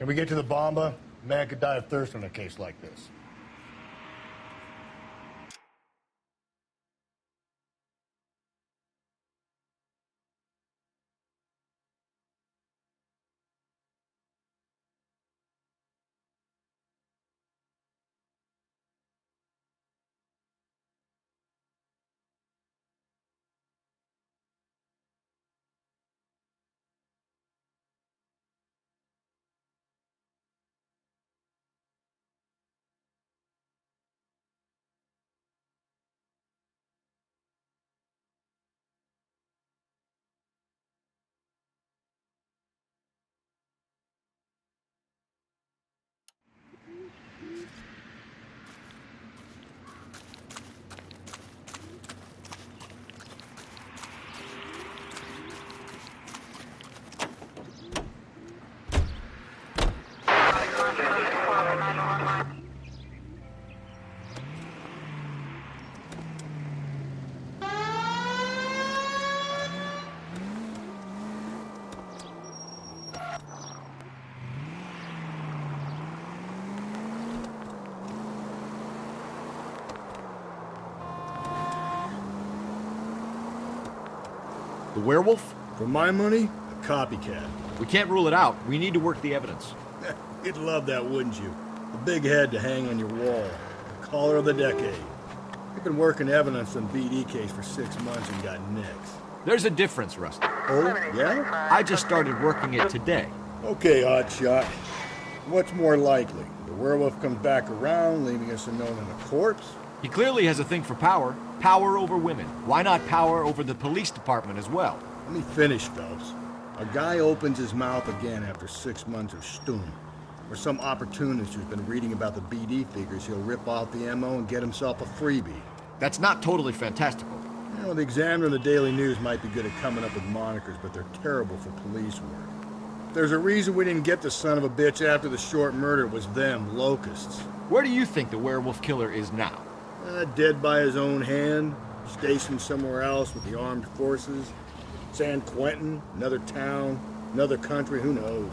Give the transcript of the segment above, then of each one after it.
Can we get to the bomba? Man could die of thirst in a case like this. The werewolf? For my money, a copycat. We can't rule it out. We need to work the evidence. You'd love that, wouldn't you? The big head to hang on your wall. The caller of the decade. You've been working evidence on BD case for 6 months and got nicks. There's a difference, Rusty. Oh, yeah? I just started working it today. Okay, Oddshot. What's more likely? The werewolf comes back around, leaving us unknown in a corpse? He clearly has a thing for power. Power over women. Why not power over the police department as well? Let me finish, Phelps. A guy opens his mouth again after 6 months of stewing. Or some opportunist who's been reading about the BD figures, he'll rip off the MO and get himself a freebie. That's not totally fantastical. You know, the Examiner and the Daily News might be good at coming up with monikers, but they're terrible for police work. There's a reason we didn't get the son of a bitch after the short murder. It was them, locusts. Where do you think the werewolf killer is now? Dead by his own hand, stationed somewhere else with the armed forces. San Quentin, another town, another country, who knows?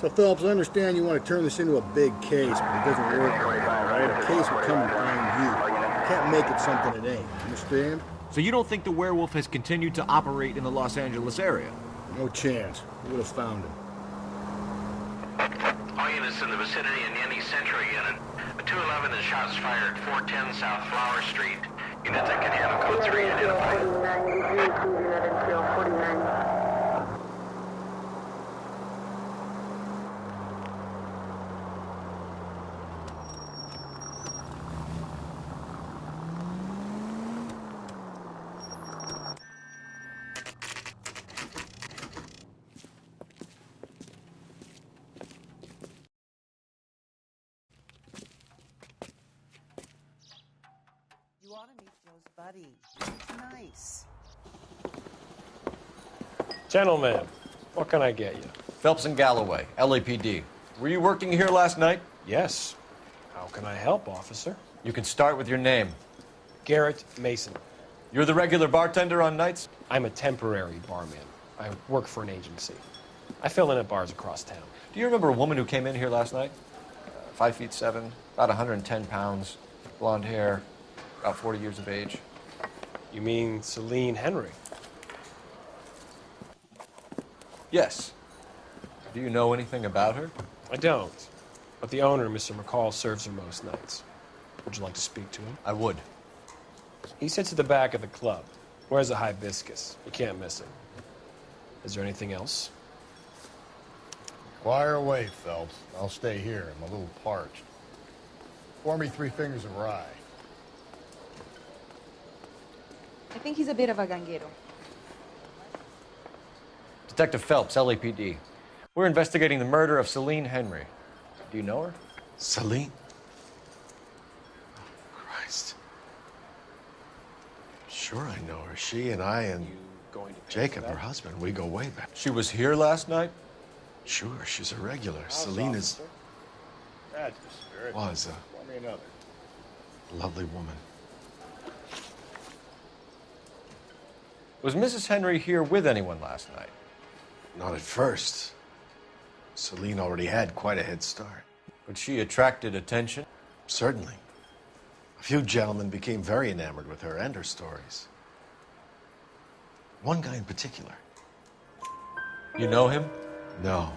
So, Phelps, I understand you want to turn this into a big case, but it doesn't work like that, right? A case will come and find you. You can't make it something it ain't, understand? So you don't think the werewolf has continued to operate in the Los Angeles area? No chance. We would have found him. All units in the vicinity in any Century unit. A 211 and shots fired, 410 South Flower Street. Units that can handle code 3 identified. You ought to meet Joe's buddy. Nice. Gentlemen, what can I get you? Phelps and Galloway, LAPD. Were you working here last night? Yes. How can I help, officer? You can start with your name. Garrett Mason. You're the regular bartender on nights? I'm a temporary barman. I work for an agency. I fill in at bars across town. Do you remember a woman who came in here last night? 5'7", about 110 pounds, blonde hair, about 40 years of age. You mean Celine Henry? Yes. Do you know anything about her? I don't. But the owner, Mr. McCall, serves her most nights. Would you like to speak to him? I would. He sits at the back of the club. Wears a hibiscus. You can't miss him. Is there anything else? Fire away, Phelps. I'll stay here. I'm a little parched. Pour me 3 fingers of rye. I think he's a bit of a ganguero. Detective Phelps, LAPD. We're investigating the murder of Celine Henry. Do you know her? Celine? Oh, Christ. Sure I know her. She and I and Jacob, her husband, we go way back. She was here last night? Sure, she's a regular. Celine is... That's the spirit. Was Pour me another. a lovely woman. Was Mrs. Henry here with anyone last night? Not at first. Celine already had quite a head start. But she attracted attention. Certainly. A few gentlemen became very enamored with her and her stories. One guy in particular. You know him? No.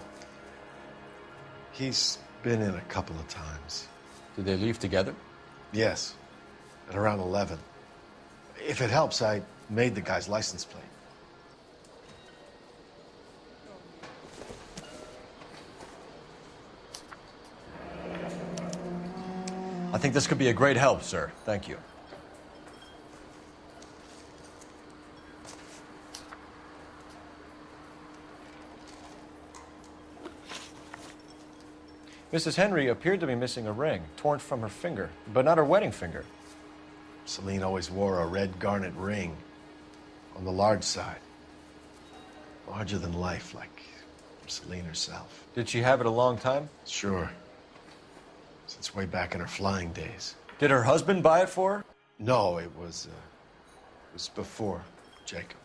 He's been in a couple of times. Did they leave together? Yes. At around 11. If it helps, I made the guy's license plate. I think this could be a great help, sir. Thank you. Mrs. Henry appeared to be missing a ring, torn from her finger, but not her wedding finger. Celine always wore a red garnet ring on the large side. Larger than life, like Celine herself. Did she have it a long time? Sure. Since way back in her flying days. Did her husband buy it for her? No, it was before Jacob.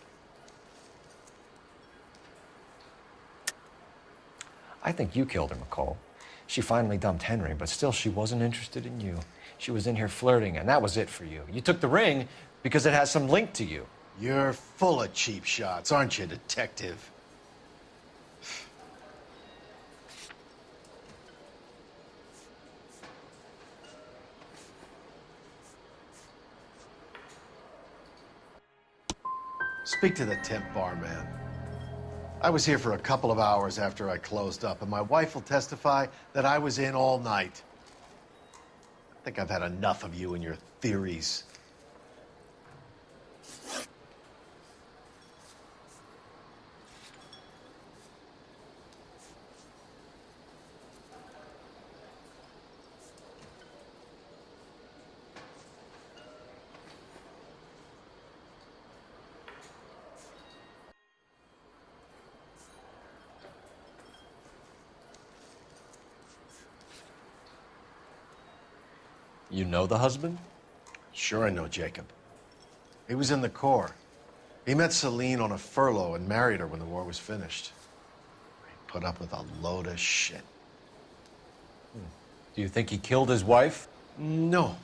I think you killed her, McCall. She finally dumped Henry, but still she wasn't interested in you. She was in here flirting, and that was it for you. You took the ring because it has some link to you. You're full of cheap shots, aren't you, detective? Speak to the temp barman. I was here for a couple of hours after I closed up, and my wife will testify that I was in all night. I think I've had enough of you and your theories. You know the husband? Sure I know Jacob. He was in the Corps. He met Celine on a furlough and married her when the war was finished. He put up with a load of shit. Do you think he killed his wife? No.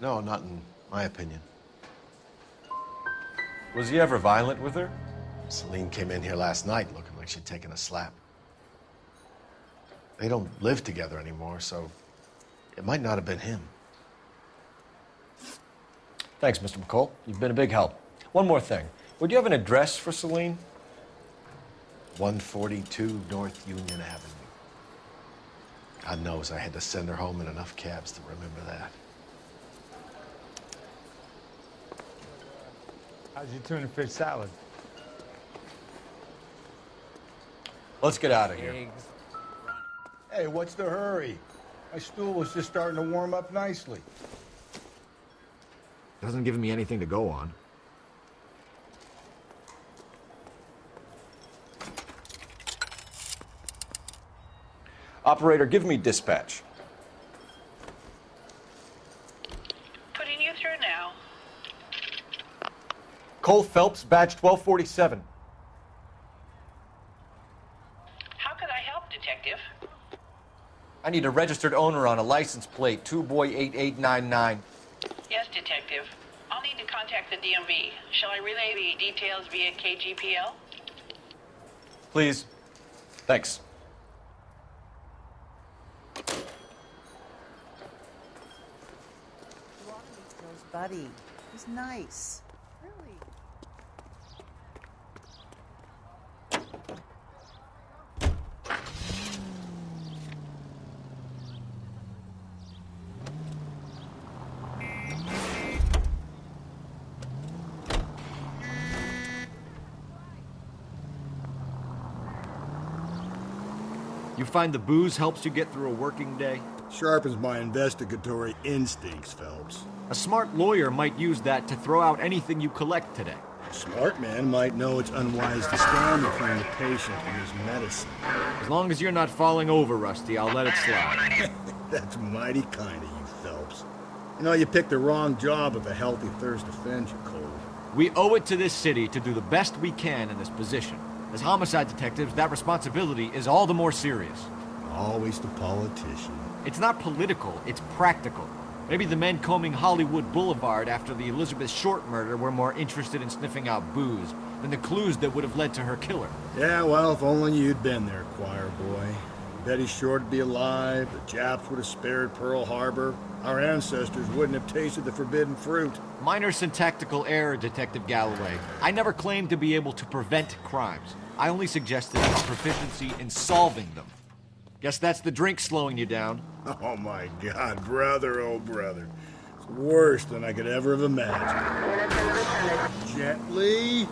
No, not in my opinion. Was he ever violent with her? Celine came in here last night looking like she'd taken a slap. They don't live together anymore, so it might not have been him. Thanks, Mr. McCall. You've been a big help. One more thing. Would you have an address for Celine? 142 North Union Avenue. God knows I had to send her home in enough cabs to remember that. How's your tuna fish salad? Let's get out of here. Hey, what's the hurry? My stool was just starting to warm up nicely. Hasn't given me anything to go on. Operator, give me dispatch. Putting you through now. Cole Phelps, badge 1247. How could I help, Detective? I need a registered owner on a license plate, 2boy8899. Yes, Detective. I'll need to contact the DMV. Shall I relay the details via KGPL? Please. Thanks. You ought to meet Joe's buddy. He's nice. Really. You find the booze helps you get through a working day? Sharpens my investigatory instincts, Phelps. A smart lawyer might use that to throw out anything you collect today. A smart man might know it's unwise to stand between the patient and his medicine. As long as you're not falling over, Rusty, I'll let it slide. That's mighty kind of you, Phelps. You know, you picked the wrong job if a healthy thirst offends you, Cole. We owe it to this city to do the best we can in this position. As homicide detectives, that responsibility is all the more serious. Always the politician. It's not political, it's practical. Maybe the men combing Hollywood Boulevard after the Elizabeth Short murder were more interested in sniffing out booze than the clues that would have led to her killer. Yeah, well, if only you'd been there, choir boy. Betty Short would be alive, the Japs would have spared Pearl Harbor, our ancestors wouldn't have tasted the forbidden fruit. Minor syntactical error, Detective Galloway. I never claimed to be able to prevent crimes. I only suggested a proficiency in solving them. Guess that's the drink slowing you down. Oh my God, brother, oh brother. It's worse than I could ever have imagined. Gently.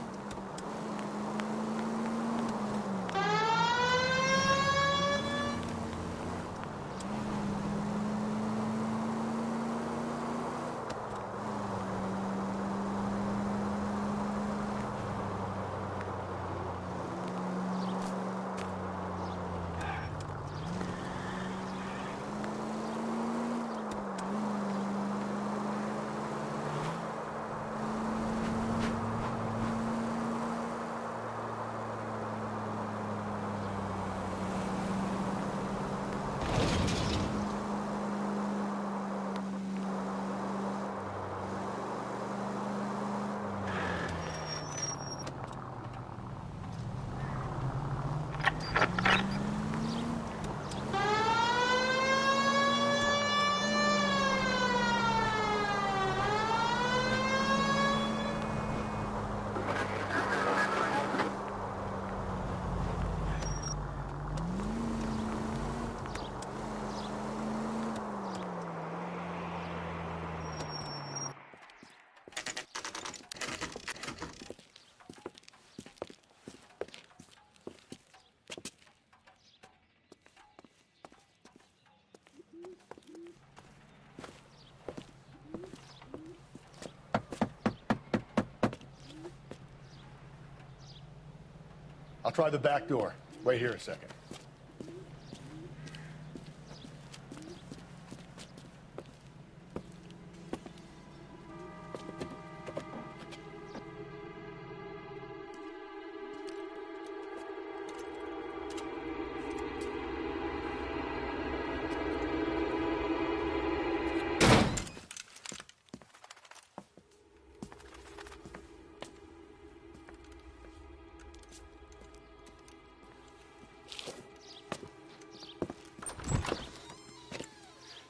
I'll try the back door. Wait here a second.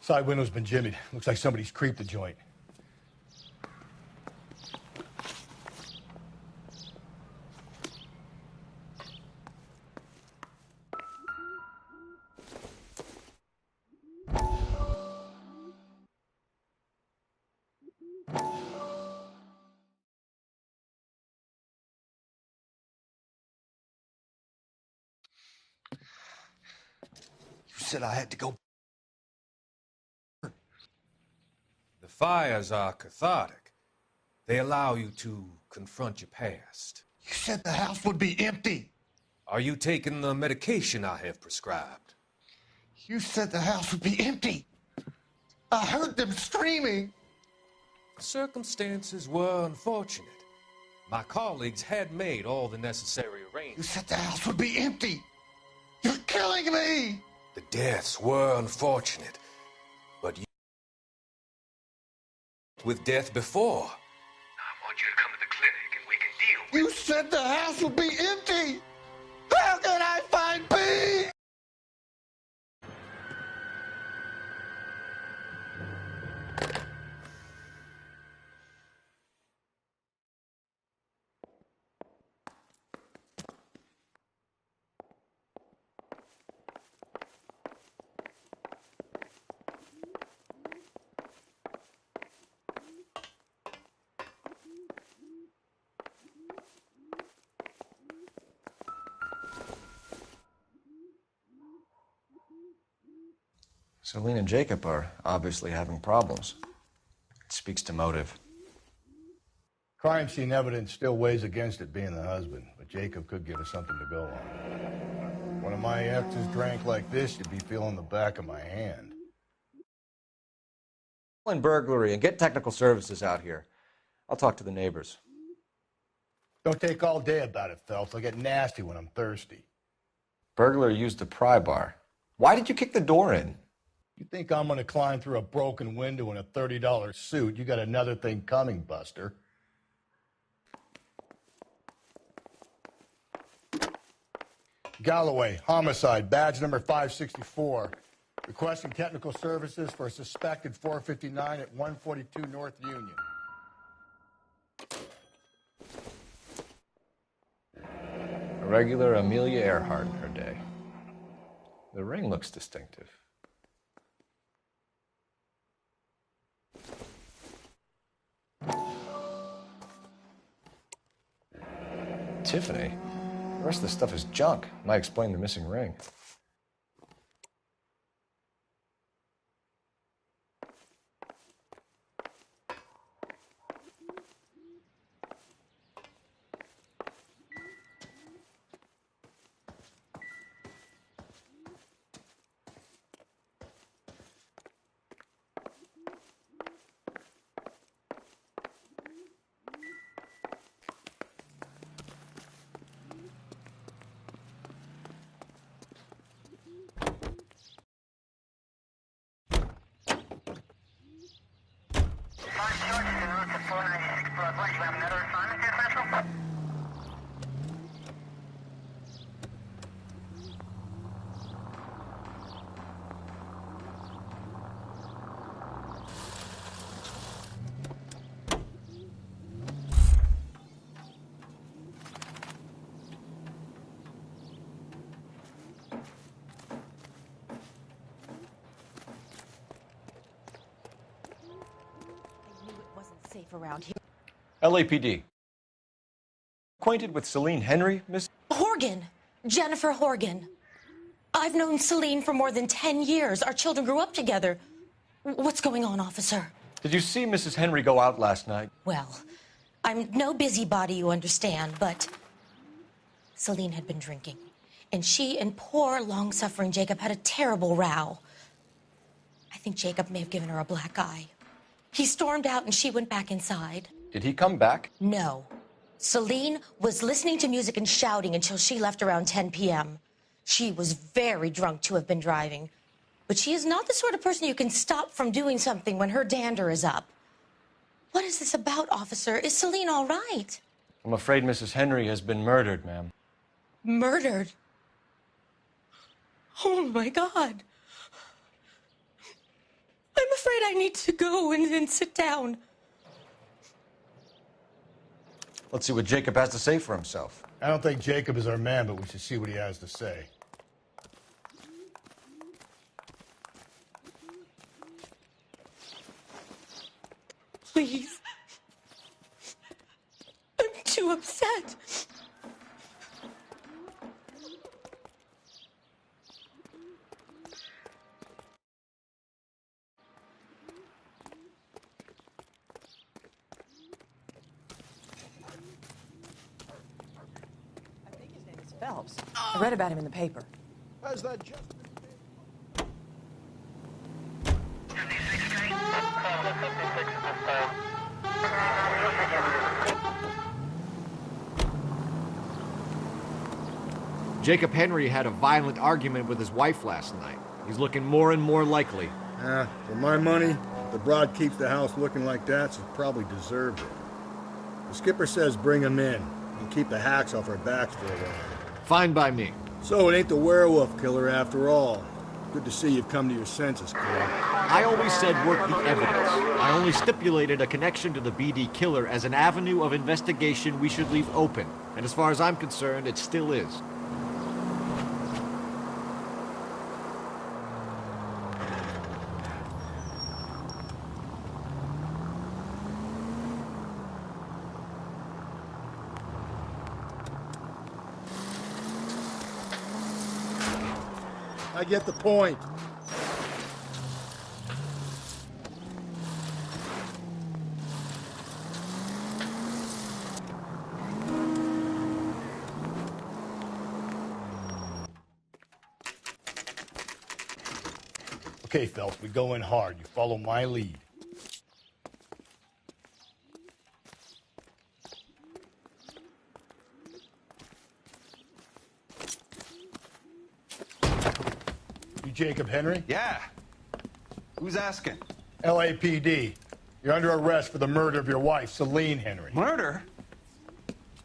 Side window's been jimmied. Looks like somebody's creeped the joint. You said I had to go. The fires are cathartic. They allow you to confront your past. You said the house would be empty. Are you taking the medication I have prescribed? You said the house would be empty. I heard them screaming. Circumstances were unfortunate. My colleagues had made all the necessary You arrangements. said the house would be empty. You're killing me. The deaths were unfortunate, but you with death before. I want you to come to the clinic and we can deal with You said the house would be empty. How can I find peace? Celine and Jacob are obviously having problems. It speaks to motive. Crime scene evidence still weighs against it being the husband, but Jacob could give us something to go on. One of my exes drank like this, you'd be feeling the back of my hand. And burglary and get technical services out here. I'll talk to the neighbors. Don't take all day about it, Phelps. I get nasty when I'm thirsty. Burglar used the pry bar. Why did you kick the door in? You think I'm going to climb through a broken window in a $30 suit? You got another thing coming, Buster. Galloway, homicide, badge number 564. Requesting technical services for a suspected 459 at 142 North Union. A regular Amelia Earhart in her day. The ring looks distinctive. Tiffany? The rest of the stuff is junk. Might explain the missing ring. Safe around here. LAPD. Acquainted with Celine Henry, Miss? Horgan. Jennifer Horgan. I've known Celine for more than 10 years. Our children grew up together. What's going on, officer? Did you see Mrs. Henry go out last night? Well, I'm no busybody, you understand, but Celine had been drinking. And she and poor, long-suffering Jacob had a terrible row. I think Jacob may have given her a black eye. He stormed out and she went back inside. Did he come back? No. Celine was listening to music and shouting until she left around 10 p.m. She was very drunk to have been driving. But she is not the sort of person you can stop from doing something when her dander is up. What is this about, officer? Is Celine all right? I'm afraid Mrs. Henry has been murdered, ma'am. Murdered? Oh, my God. I'm afraid I need to go and sit down. Let's see what Jacob has to say for himself. I don't think Jacob is our man, but we should see what he has to say. Please. I'm too upset. Phelps. I read about him in the paper. Has that just Jacob Henry had a violent argument with his wife last night. He's looking more and more likely. For my money, if the broad keeps the house looking like that, she probably deserved it. The skipper says bring him in and keep the hacks off our backs for a while. Fine by me. So it ain't the werewolf killer after all. Good to see you've come to your senses, Clay. I always said work the evidence. I only stipulated a connection to the BD killer as an avenue of investigation we should leave open. And as far as I'm concerned, it still is. I get the point. Okay, Phelps, we go in hard. You follow my lead. Jacob Henry? Yeah. Who's asking? LAPD. You're under arrest for the murder of your wife, Celine Henry. Murder?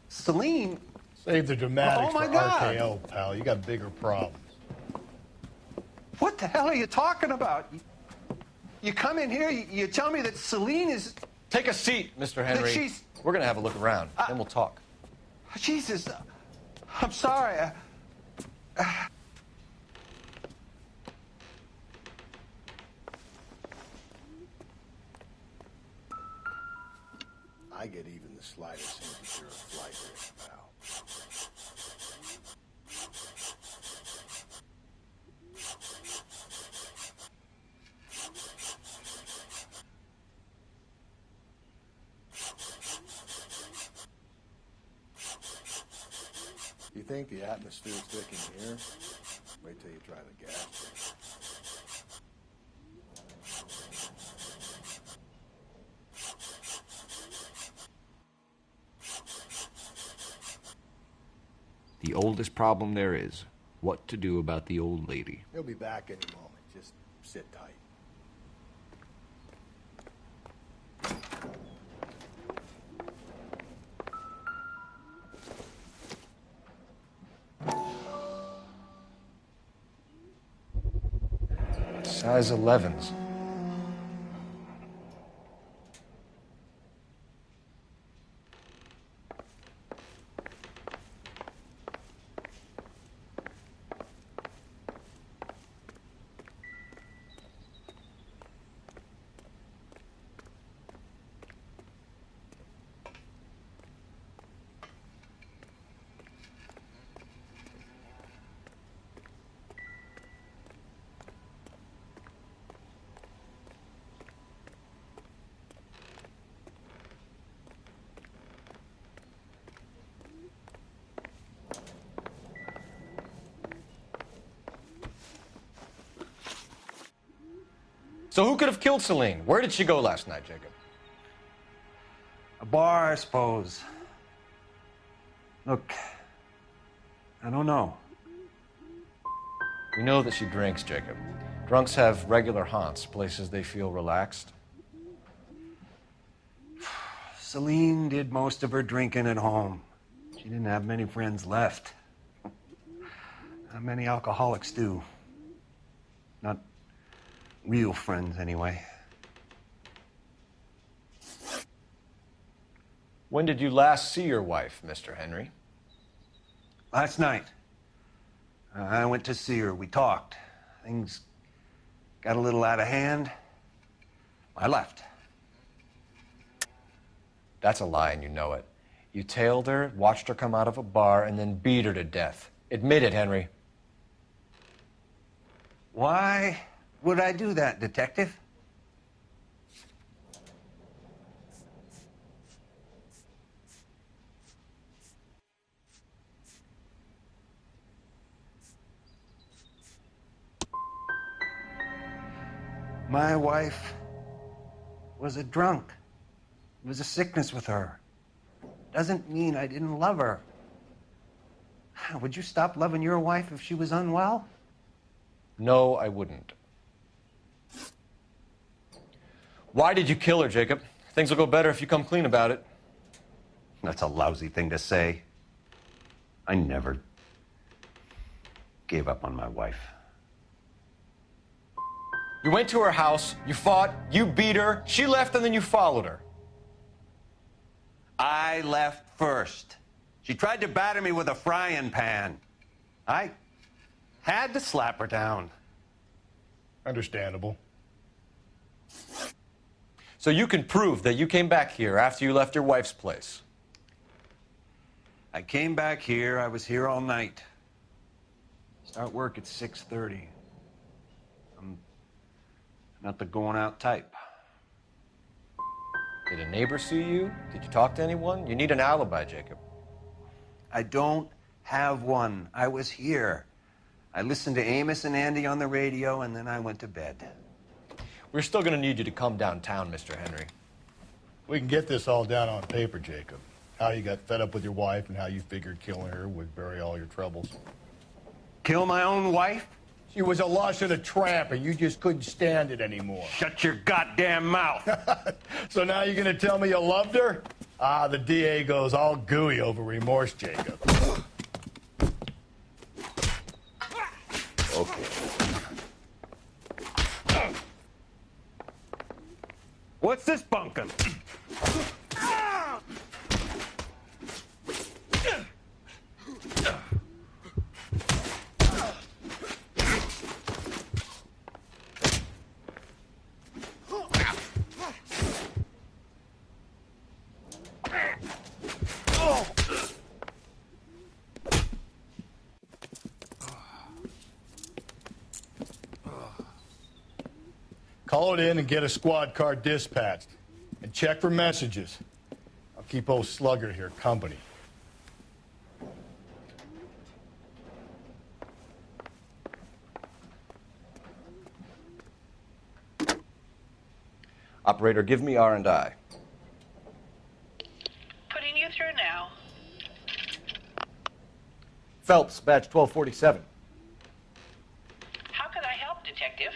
Celine? Save the dramatics Oh, my for God. RKO, pal. You got bigger problems. What the hell are you talking about? You come in here, you tell me that Celine is... Take a seat, Mr. Henry. she's- We're going to have a look around, then we'll talk. Jesus, I'm sorry. I get even the slightest hint that you're a flight risk, pal. You think the atmosphere's thick in here? Wait till you try the gas station. The oldest problem there is what to do about the old lady. He'll be back any moment. Just sit tight. Size 11s. So who could have killed Celine? Where did she go last night, Jacob? A bar, I suppose. Look, I don't know. We know that she drinks, Jacob. Drunks have regular haunts, places they feel relaxed. Celine did most of her drinking at home. She didn't have many friends left. Not many alcoholics do. Not real friends, anyway. When did you last see your wife, Mr. Henry? Last night. I went to see her. We talked. Things got a little out of hand. I left. That's a lie, and you know it. You tailed her, watched her come out of a bar, and then beat her to death. Admit it, Henry. Why would I do that, Detective? My wife was a drunk. It was a sickness with her. Doesn't mean I didn't love her. Would you stop loving your wife if she was unwell? No, I wouldn't. Why did you kill her, Jacob? Things will go better if you come clean about it. That's a lousy thing to say. I never gave up on my wife. You went to her house, you fought, you beat her, she left, and then you followed her. I left first. She tried to batter me with a frying pan. I had to slap her down. Understandable. So you can prove that you came back here after you left your wife's place. I came back here. I was here all night. Start work at 6:30. I'm not the going out type. Did a neighbor see you? Did you talk to anyone? You need an alibi, Jacob. I don't have one. I was here. I listened to Amos and Andy on the radio, and then I went to bed. We're still going to need you to come downtown, Mr. Henry. We can get this all down on paper, Jacob. How you got fed up with your wife and how you figured killing her would bury all your troubles. Kill my own wife? She was a lush and a tramp, and you just couldn't stand it anymore. Shut your goddamn mouth. So now you're gonna tell me you loved her? Ah, the DA goes all gooey over remorse, Jacob. Okay. What's this bunkum? Call it in and get a squad car dispatched. And check for messages. I'll keep old Slugger here company. Operator, give me R&I. Putting you through now. Phelps, badge 1247. How could I help, Detective?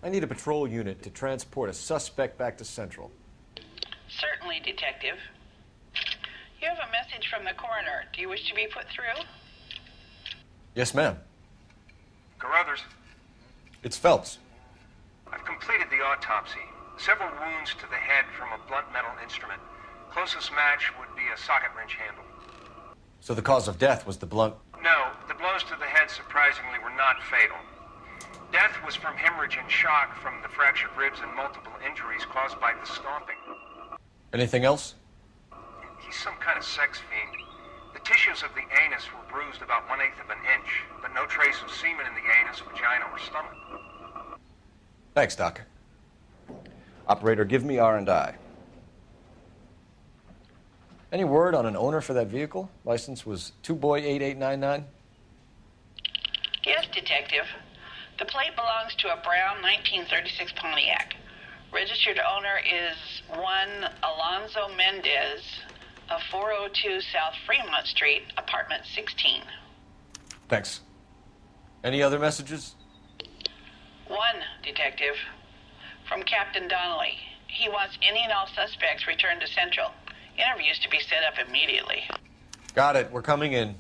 I need a patrol unit to transport a suspect back to Central. Certainly, Detective. You have a message from the coroner. Do you wish to be put through? Yes, ma'am. Carruthers, It's Phelps. I've completed the autopsy. Several wounds to the head from a blunt metal instrument. Closest match would be a socket wrench handle. So the cause of death was the blunt... No, the blows to the head surprisingly were not fatal. Death was from hemorrhage and shock from the fractured ribs and multiple injuries caused by the stomping. Anything else? He's some kind of sex fiend. The tissues of the anus were bruised about 1/8 of an inch, but no trace of semen in the anus, vagina, or stomach. Thanks, Doc. Operator, give me R&I. Any word on an owner for that vehicle? License was 2boy8899. Yes, Detective. The plate belongs to a brown 1936 Pontiac. Registered owner is one Alonzo Mendez of 402 South Fremont Street, apartment 16. Thanks. Any other messages? One, Detective. From Captain Donnelly. He wants any and all suspects returned to Central. Interviews to be set up immediately. Got it. We're coming in.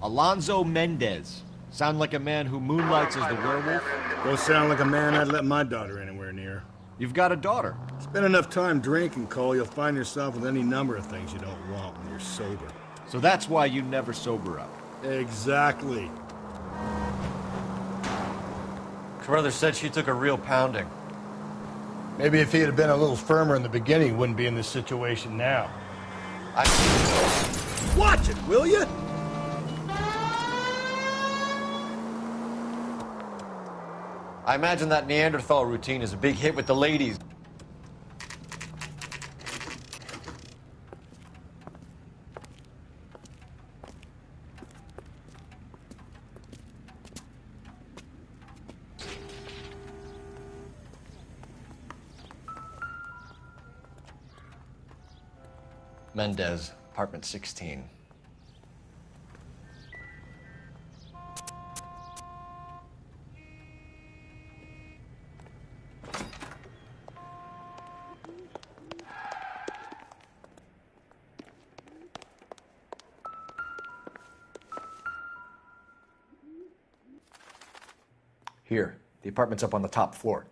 Alonzo Mendez. Sound like a man who moonlights as the werewolf? Don't sound like a man I'd let my daughter anywhere near. You've got a daughter. Spend enough time drinking, Cole, you'll find yourself with any number of things you don't want when you're sober. So that's why you never sober up. Exactly. Carruthers said she took a real pounding. Maybe if he had been a little firmer in the beginning, he wouldn't be in this situation now. Watch it, will you? I imagine that Neanderthal routine is a big hit with the ladies. Mendez, apartment 16. Here, the apartment's up on the top floor.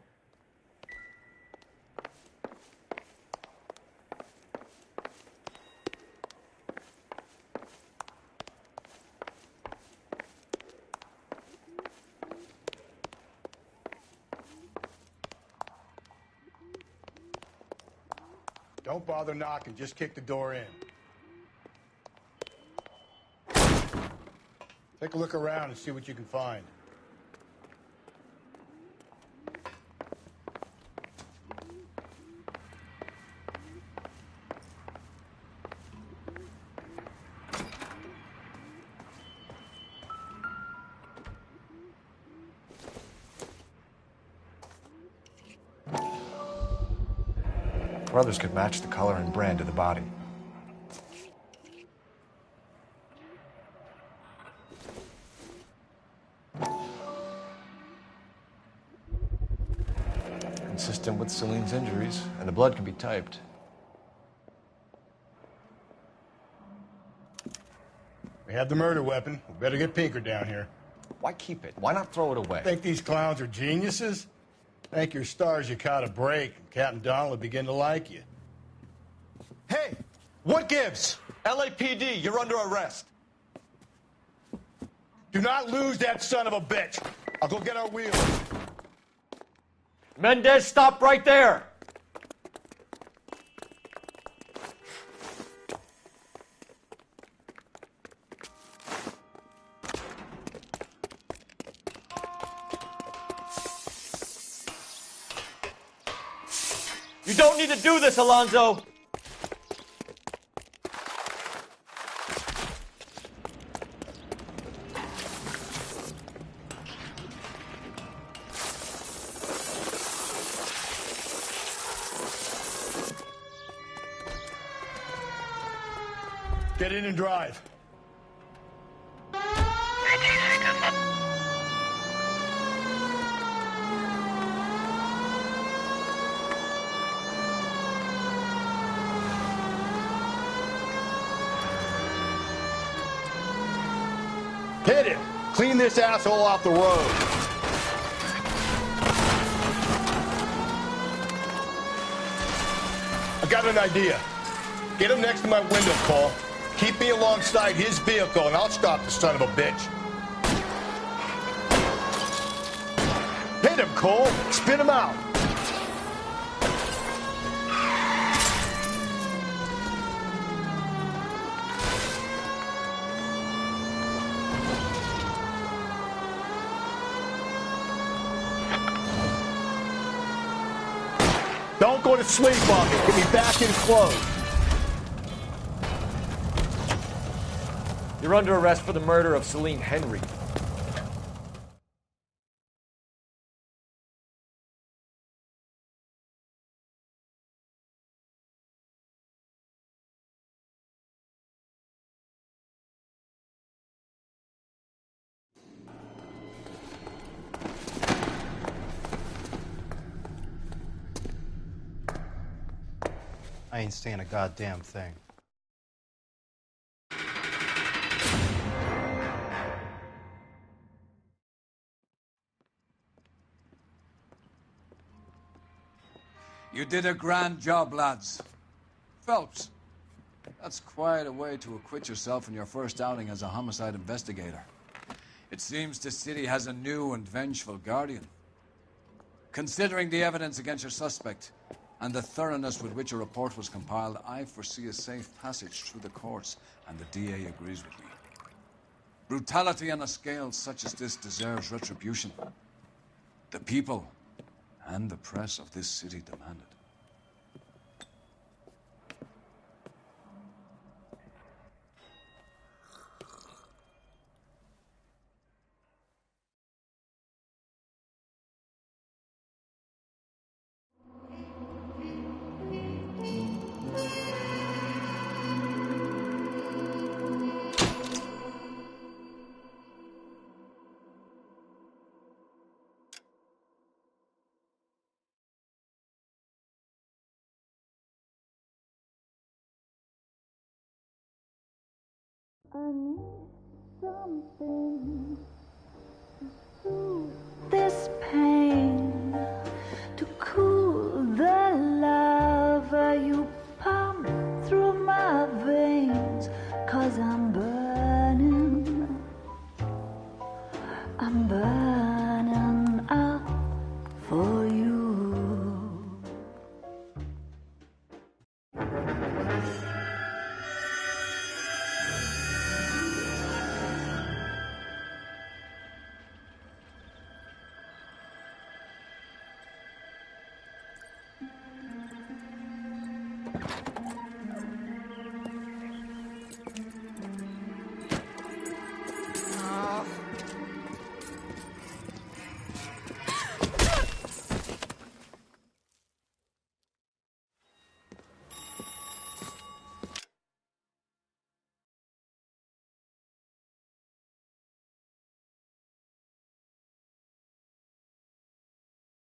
Don't bother knocking, just kick the door in. Take a look around and see what you can find. Brothers could match the color and brand of the body. Consistent with Celine's injuries, and the blood can be typed. We have the murder weapon. We better get Pinker down here. Why keep it? Why not throw it away? Think these clowns are geniuses? Thank your stars you caught a break, and Captain Donald will begin to like you. Hey, what gives? LAPD, you're under arrest. Do not lose that son of a bitch. I'll go get our wheels. Mendez, stop right there! You don't need to do this, Alonzo! Get in and drive. Hit it! Clean this asshole off the road. I got an idea. Get him next to my window, Cole. Keep me alongside his vehicle, and I'll stop the son of a bitch. Hit him, Cole. Spit him out. Don't go to sleep on me. Get me back in close. You're under arrest for the murder of Celine Henry. I ain't saying a goddamn thing. You did a grand job, lads. Phelps, that's quite a way to acquit yourself in your first outing as a homicide investigator. It seems the city has a new and vengeful guardian. Considering the evidence against your suspect and the thoroughness with which a report was compiled, I foresee a safe passage through the courts, and the DA agrees with me. Brutality on a scale such as this deserves retribution. The people and the press of this city demand it. I need something to soothe this pain, to cool the lava you pump through my veins, 'cause I'm burning up for you.